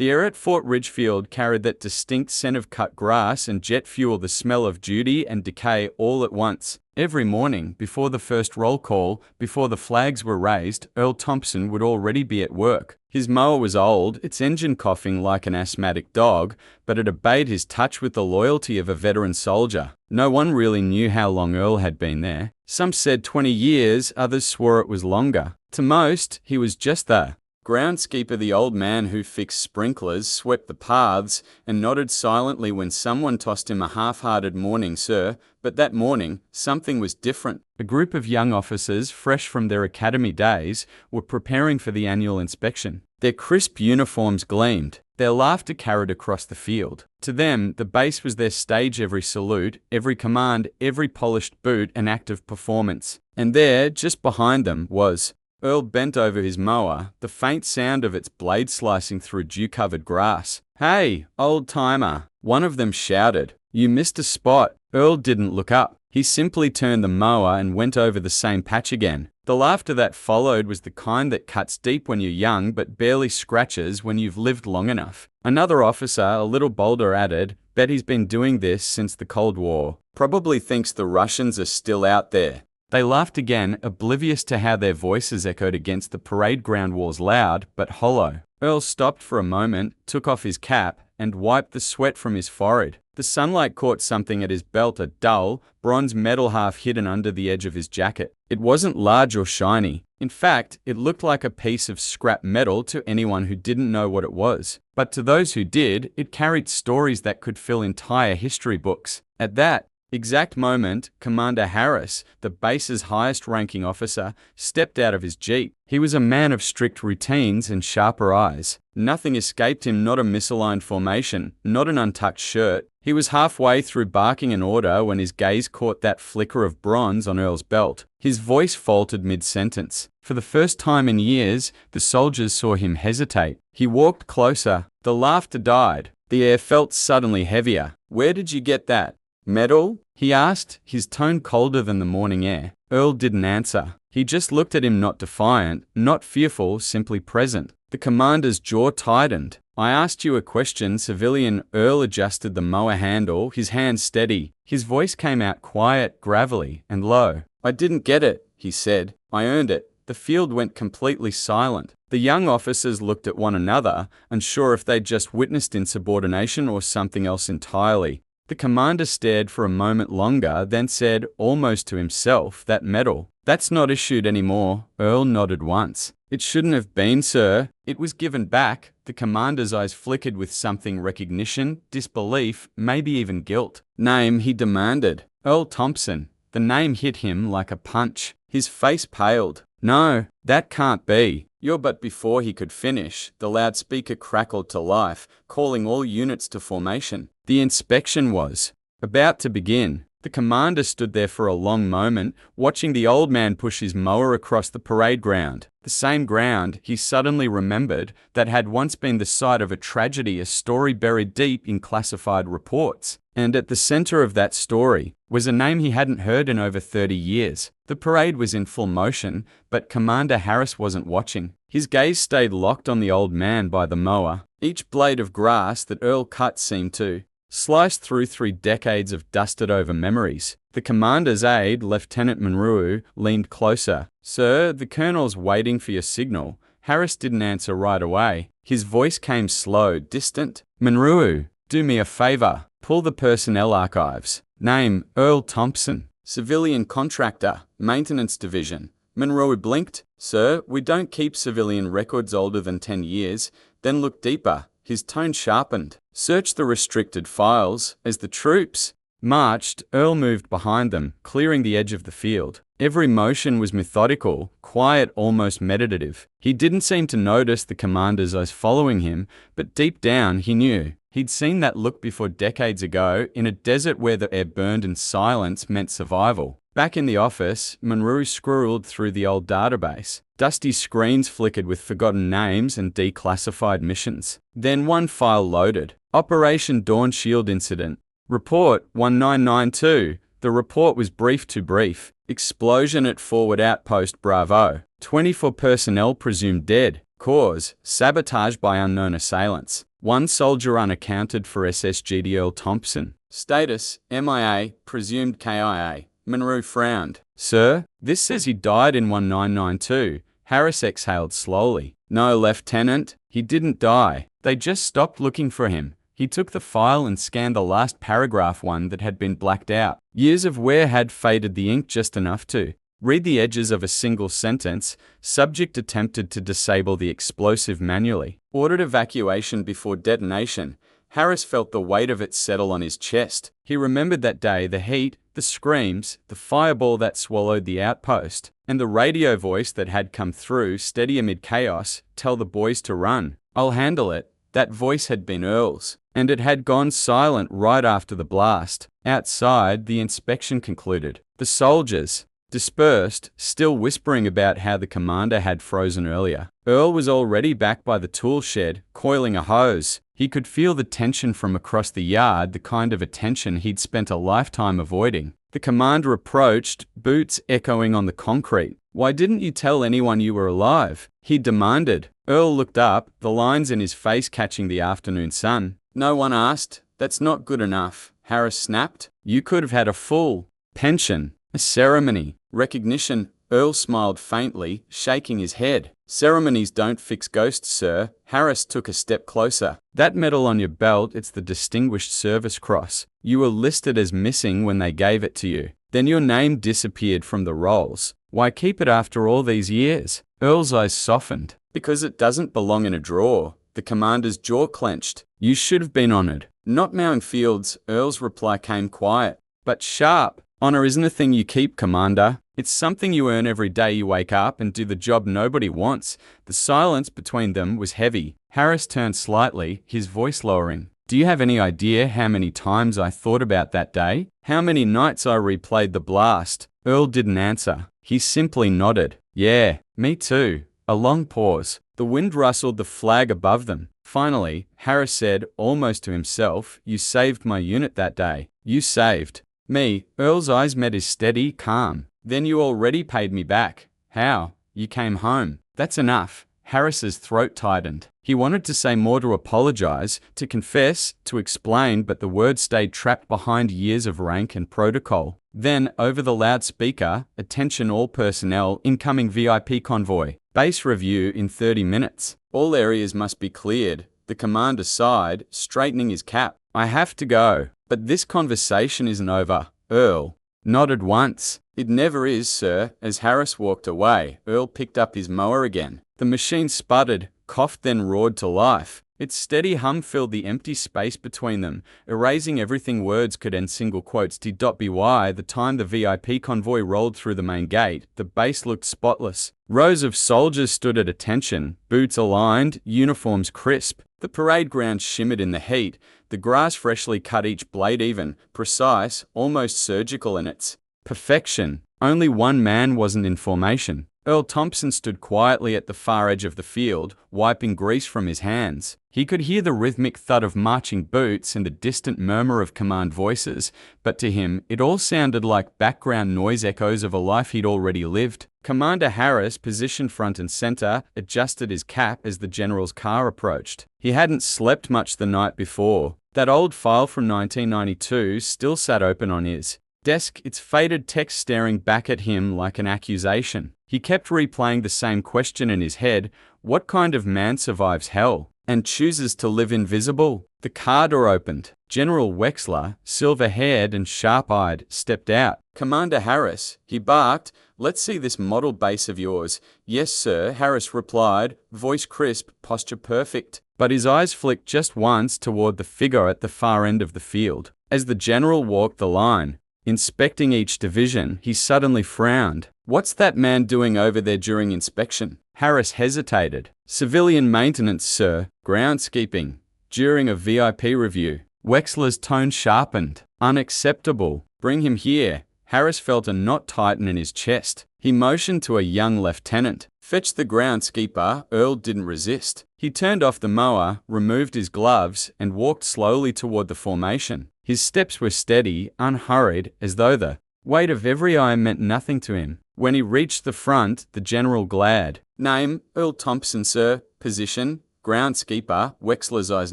The air at Fort Ridgefield carried that distinct scent of cut grass and jet fuel, the smell of duty and decay all at once. Every morning, before the first roll call, before the flags were raised, Earl Thompson would already be at work. His mower was old, its engine coughing like an asthmatic dog, but it obeyed his touch with the loyalty of a veteran soldier. No one really knew how long Earl had been there. Some said 20 years, others swore it was longer. To most, he was just the groundskeeper, the old man who fixed sprinklers, swept the paths, and nodded silently when someone tossed him a half-hearted "Morning, sir." But that morning, something was different. A group of young officers, fresh from their academy days, were preparing for the annual inspection. Their crisp uniforms gleamed. Their laughter carried across the field. To them, the base was their stage. Every salute, every command, every polished boot an act of performance. And there, just behind them, was Earl, bent over his mower, the faint sound of its blade slicing through dew-covered grass. "Hey, old-timer," one of them shouted. "You missed a spot." Earl didn't look up. He simply turned the mower and went over the same patch again. The laughter that followed was the kind that cuts deep when you're young but barely scratches when you've lived long enough. Another officer, a little bolder, added, "Bet he's been doing this since the Cold War. Probably thinks the Russians are still out there." They laughed again, oblivious to how their voices echoed against the parade ground walls, loud but hollow. Earl stopped for a moment, took off his cap, and wiped the sweat from his forehead. The sunlight caught something at his belt, a dull, bronze metal half hidden under the edge of his jacket. It wasn't large or shiny. In fact, it looked like a piece of scrap metal to anyone who didn't know what it was. But to those who did, it carried stories that could fill entire history books. At that exact moment, Commander Harris, the base's highest-ranking officer, stepped out of his jeep. He was a man of strict routines and sharper eyes. Nothing escaped him, not a misaligned formation, not an untucked shirt. He was halfway through barking an order when his gaze caught that flicker of bronze on Earl's belt. His voice faltered mid-sentence. For the first time in years, the soldiers saw him hesitate. He walked closer. The laughter died. The air felt suddenly heavier. "Where did you get that medal?" he asked, his tone colder than the morning air. Earl didn't answer. He just looked at him, not defiant, not fearful, simply present. The commander's jaw tightened. "I asked you a question, civilian." Earl adjusted the mower handle, his hand steady. His voice came out quiet, gravelly, and low. "I didn't get it," he said. "I earned it." The field went completely silent. The young officers looked at one another, unsure if they'd just witnessed insubordination or something else entirely. The commander stared for a moment longer, then said, almost to himself, "That medal, that's not issued anymore." Earl nodded once. "It shouldn't have been, sir." "It was given back." The commander's eyes flickered with something: recognition, disbelief, maybe even guilt. "Name," he demanded. "Earl Thompson." The name hit him like a punch. His face paled. "No, that can't be." But before he could finish, the loudspeaker crackled to life, calling all units to formation. The inspection was about to begin. The commander stood there for a long moment, watching the old man push his mower across the parade ground. The same ground, he suddenly remembered, that had once been the site of a tragedy, a story buried deep in classified reports. And at the center of that story was a name he hadn't heard in over 30 years. The parade was in full motion, but Commander Harris wasn't watching. His gaze stayed locked on the old man by the mower. Each blade of grass that Earl cut seemed to slice through 3 decades of dusted-over memories. The commander's aide, Lieutenant Munro, leaned closer. "Sir, the colonel's waiting for your signal." Harris didn't answer right away. His voice came slow, distant. "Munro, do me a favor. Pull the personnel archives. Name, Earl Thompson. Civilian contractor, maintenance division." Munro blinked. "Sir, we don't keep civilian records older than 10 years. Then look deeper." His tone sharpened. "Search the restricted files." As the troops marched, Earl moved behind them, clearing the edge of the field. Every motion was methodical, quiet, almost meditative. He didn't seem to notice the commander's eyes following him, but deep down he knew. He'd seen that look before decades ago, in a desert where the air burned and silence meant survival. Back in the office, Munro scrolled through the old database. Dusty screens flickered with forgotten names and declassified missions. Then one file loaded. Operation Dawn Shield Incident. Report 1992. The report was brief to brief. Explosion at Forward Outpost Bravo. 24 personnel presumed dead. Cause: sabotage by unknown assailants. One soldier unaccounted for. SSGD Earl Thompson. Status: MIA, presumed KIA. Monroe frowned. Sir, this says he died in 1992. Harris exhaled slowly. No, Lieutenant, he didn't die. They just stopped looking for him. He took the file and scanned the last paragraph, one that had been blacked out. Years of wear had faded the ink just enough to read the edges of a single sentence. Subject attempted to disable the explosive manually. Ordered evacuation before detonation. Harris felt the weight of it settle on his chest. He remembered that day, the heat, the screams, the fireball that swallowed the outpost, and the radio voice that had come through, steady amid chaos, tell the boys to run. I'll handle it. That voice had been Earl's, and it had gone silent right after the blast. Outside, the inspection concluded. The soldiers dispersed, still whispering about how the commander had frozen earlier. Earl was already back by the tool shed, coiling a hose. He could feel the tension from across the yard, the kind of attention he'd spent a lifetime avoiding. The commander approached, boots echoing on the concrete. Why didn't you tell anyone you were alive? He demanded. Earl looked up, the lines in his face catching the afternoon sun. No one asked. That's not good enough, Harris snapped. You could have had a full pension, a ceremony, recognition. Earl smiled faintly, shaking his head. Ceremonies don't fix ghosts, sir. Harris took a step closer. That medal on your belt, it's the Distinguished Service Cross. You were listed as missing when they gave it to you. Then your name disappeared from the rolls. Why keep it after all these years? Earl's eyes softened. Because it doesn't belong in a drawer. The commander's jaw clenched. You should have been honored. Not mowing fields. Earl's reply came quiet, but sharp. Honor isn't a thing you keep, Commander. It's something you earn every day you wake up and do the job nobody wants. The silence between them was heavy. Harris turned slightly, his voice lowering. Do you have any idea how many times I thought about that day? How many nights I replayed the blast? Earl didn't answer. He simply nodded. Yeah, me too. A long pause. The wind rustled the flag above them. Finally, Harris said, almost to himself, you saved my unit that day. You saved me. Earl's eyes met his steady, calm. Then you already paid me back. How? You came home. That's enough. Harris's throat tightened. He wanted to say more, to apologize, to confess, to explain, but the words stayed trapped behind years of rank and protocol. Then, over the loudspeaker, attention all personnel, incoming VIP convoy. Base review in 30 minutes. All areas must be cleared. The commander sighed, straightening his cap. I have to go. But this conversation isn't over. Earl nodded once. It never is, sir. As Harris walked away, Earl picked up his mower again. The machine sputtered, coughed, then roared to life. Its steady hum filled the empty space between them, erasing everything words could end. Single quotes. By the time the VIP convoy rolled through the main gate, the base looked spotless. Rows of soldiers stood at attention, boots aligned, uniforms crisp. The parade ground shimmered in the heat, the grass freshly cut, each blade even, precise, almost surgical in its perfection. Only one man wasn't in formation. Earl Thompson stood quietly at the far edge of the field, wiping grease from his hands. He could hear the rhythmic thud of marching boots and the distant murmur of command voices, but to him, it all sounded like background noise, echoes of a life he'd already lived. Commander Harris, positioned front and center, adjusted his cap as the general's car approached. He hadn't slept much the night before. That old file from 1992 still sat open on his desk, its faded text staring back at him like an accusation. He kept replaying the same question in his head. What kind of man survives hell and chooses to live invisible? The car door opened. General Wexler, silver-haired and sharp-eyed, stepped out. Commander Harris, he barked, let's see this model base of yours. Yes, sir, Harris replied, voice crisp, posture perfect. But his eyes flicked just once toward the figure at the far end of the field. As the general walked the line, inspecting each division, he suddenly frowned. What's that man doing over there during inspection? Harris hesitated. Civilian maintenance, sir. Groundskeeping. During a VIP review. Wexler's tone sharpened. Unacceptable. Bring him here. Harris felt a knot tighten in his chest. He motioned to a young lieutenant. Fetch the groundskeeper. Earl didn't resist. He turned off the mower, removed his gloves, and walked slowly toward the formation. His steps were steady, unhurried, as though the weight of every eye meant nothing to him. When he reached the front, the general glared. Name, Earl Thompson, sir. Position, groundskeeper. Wexler's eyes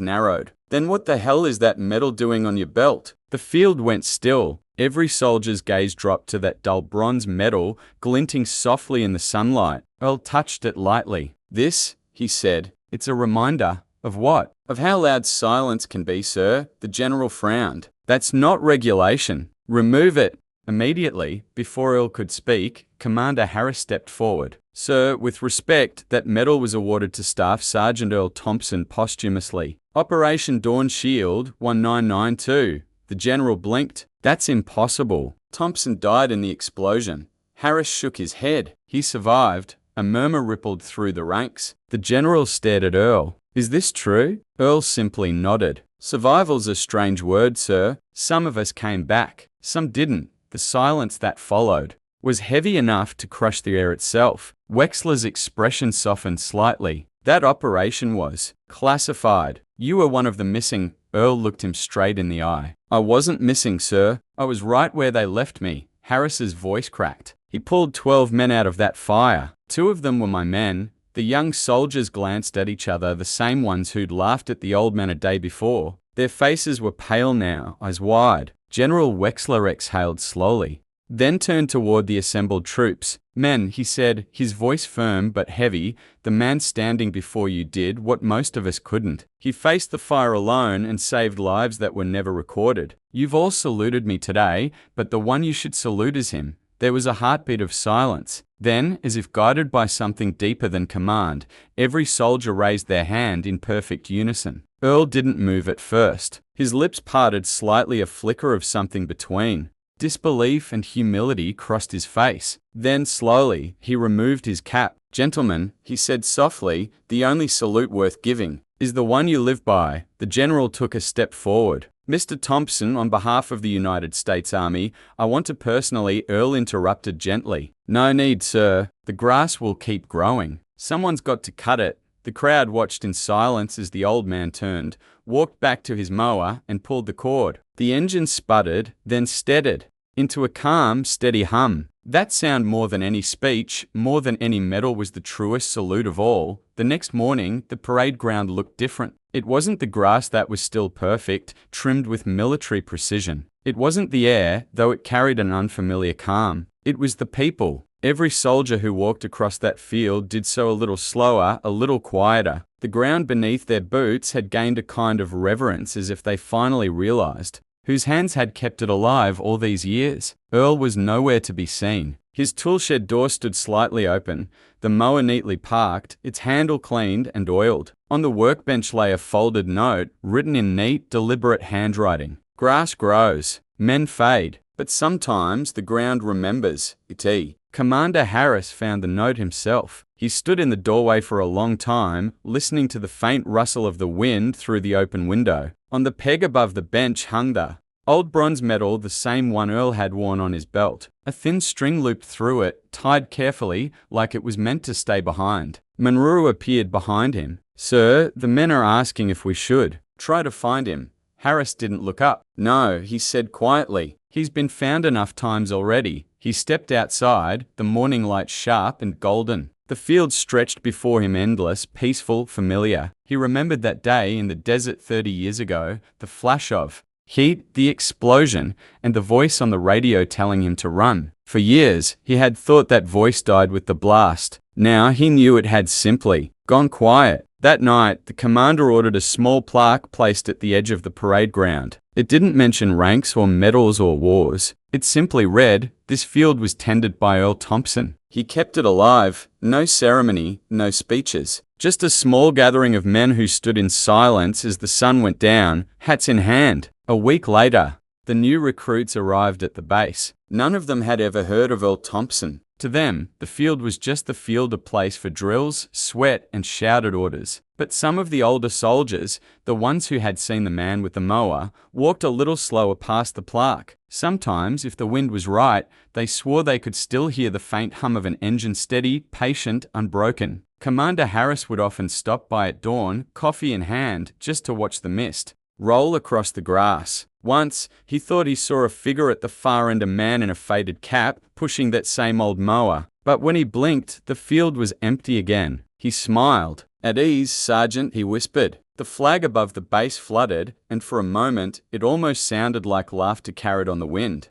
narrowed. Then what the hell is that medal doing on your belt? The field went still. Every soldier's gaze dropped to that dull bronze medal glinting softly in the sunlight. Earl touched it lightly. This, he said, it's a reminder. Of what? Of how loud silence can be, sir. The general frowned. That's not regulation. Remove it. Immediately, before Earl could speak, Commander Harris stepped forward. Sir, with respect, that medal was awarded to Staff Sergeant Earl Thompson posthumously. Operation Dawn Shield 1992. The general blinked. That's impossible. Thompson died in the explosion. Harris shook his head. He survived. A murmur rippled through the ranks. The general stared at Earl. Is this true? Earl simply nodded. Survival's a strange word, sir. Some of us came back. Some didn't. The silence that followed was heavy enough to crush the air itself. Wexler's expression softened slightly. That operation was classified. You were one of the missing. Earl looked him straight in the eye. I wasn't missing, sir. I was right where they left me. Harris's voice cracked. He pulled 12 men out of that fire. 2 of them were my men. The young soldiers glanced at each other, the same ones who'd laughed at the old man a day before. Their faces were pale now, eyes wide. General Wexler exhaled slowly, then turned toward the assembled troops. Men, he said, his voice firm but heavy, the man standing before you did what most of us couldn't. He faced the fire alone and saved lives that were never recorded. You've all saluted me today, but the one you should salute is him. There was a heartbeat of silence. Then, as if guided by something deeper than command, every soldier raised their hand in perfect unison. Earl didn't move at first. His lips parted slightly, a flicker of something between. Disbelief and humility crossed his face. Then, slowly, he removed his cap. Gentlemen, he said softly, the only salute worth giving is the one you live by. The general took a step forward. Mr. Thompson, on behalf of the United States Army, I want to personally. Earl interrupted gently. No need, sir. The grass will keep growing. Someone's got to cut it. The crowd watched in silence as the old man turned, walked back to his mower, and pulled the cord. The engine sputtered, then steadied into a calm, steady hum. That sound, more than any speech, more than any medal, was the truest salute of all. The next morning, the parade ground looked different. It wasn't the grass that was still perfect, trimmed with military precision. It wasn't the air, though it carried an unfamiliar calm. It was the people. Every soldier who walked across that field did so a little slower, a little quieter. The ground beneath their boots had gained a kind of reverence, as if they finally realized whose hands had kept it alive all these years. Earl was nowhere to be seen. His toolshed door stood slightly open, the mower neatly parked, its handle cleaned and oiled. On the workbench lay a folded note, written in neat, deliberate handwriting. Grass grows, men fade, but sometimes the ground remembers. It. Commander Harris found the note himself. He stood in the doorway for a long time, listening to the faint rustle of the wind through the open window. On the peg above the bench hung the old bronze medal, the same one Earl had worn on his belt. A thin string looped through it, tied carefully, like it was meant to stay behind. Monroe appeared behind him. Sir, the men are asking if we should try to find him. Harris didn't look up. No, he said quietly. He's been found enough times already. He stepped outside, the morning light sharp and golden. The field stretched before him, endless, peaceful, familiar. He remembered that day in the desert 30 years ago, the flash of heat, the explosion, and the voice on the radio telling him to run. For years, he had thought that voice died with the blast. Now he knew it had simply gone quiet. That night, the commander ordered a small plaque placed at the edge of the parade ground. It didn't mention ranks or medals or wars. It simply read, this field was tended by Earl Thompson. He kept it alive. No ceremony, no speeches. Just a small gathering of men who stood in silence as the sun went down, hats in hand. A week later, the new recruits arrived at the base. None of them had ever heard of Earl Thompson. To them, the field was just the field, a place for drills, sweat, and shouted orders. But some of the older soldiers, the ones who had seen the man with the mower, walked a little slower past the plaque. Sometimes, if the wind was right, they swore they could still hear the faint hum of an engine, steady, patient, unbroken. Commander Harris would often stop by at dawn, coffee in hand, just to watch the mist roll across the grass. Once, he thought he saw a figure at the far end, a man in a faded cap, pushing that same old mower. But when he blinked, the field was empty again. He smiled. At ease, Sergeant, he whispered. The flag above the base fluttered, and for a moment, it almost sounded like laughter carried on the wind.